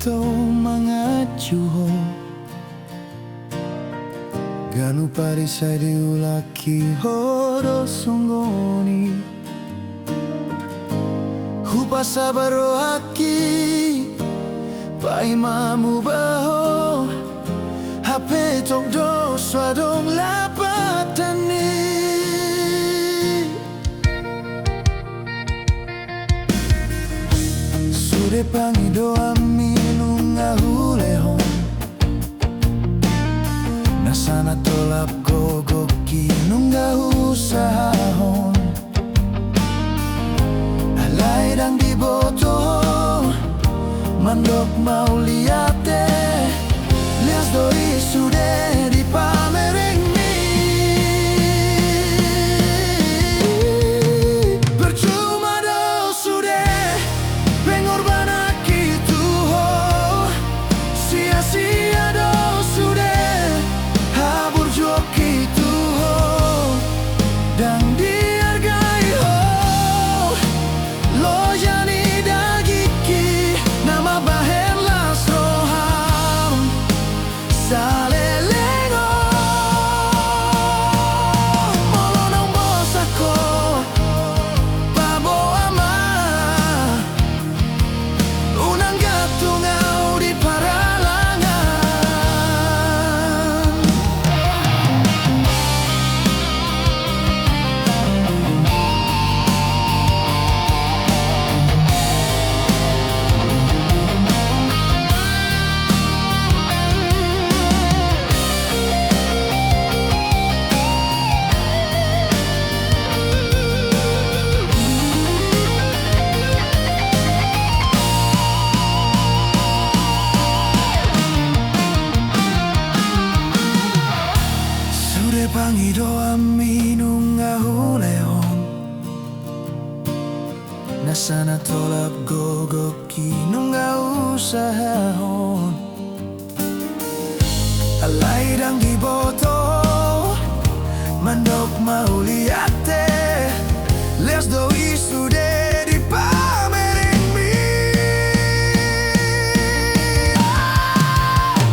to mangacuho Ganu parisai diulaki horo songgoni Hupa sabaro haki Paimamu baho Hape tok do swadong lapatani Sude pangido aminu ngahulehon Nasana tolap gogoki nungga usahahon Alay dang diboto Mandok mau liate Lias doi sude di pamereng mi Percuma do sude Pengorbanan gitu ho Sia-sia do sude Habur jok gitu ho Dan dihargai ho Lo jani dagiki Nama baher las roham Salelengo Molonong bosako Babo ama Unang gatungau di paralangan Sude pangido aminu ngahuleon Nasana tolap gogoki nungga usahahon Alay dang diboto Mandok mau liate Lias doi sude di pamereng mi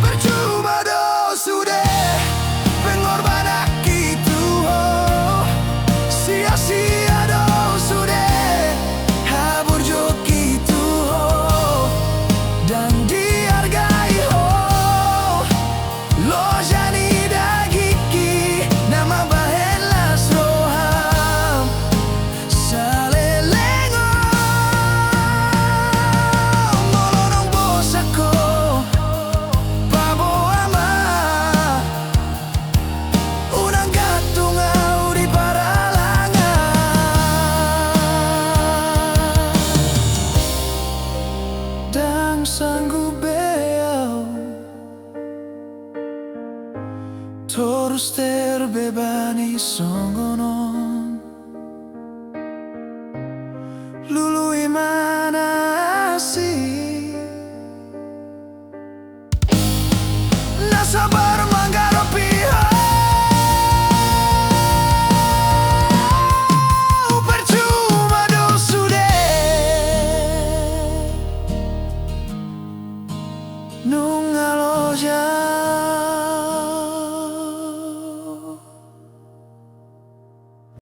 Percuma do sude Pengorbanan gitu ho Sia-sia do sude Habur jok gitu ho Dan dihargai ho Lo jani dagiki Nama bahen las roham Salelengo Molonong bosako Babo ama Unang gatungau di paralangan Dang sanggup beau Terus terbebani songgonon Lului mana asih Nasabar manggaro pihak Percuma do sude Nungalo ja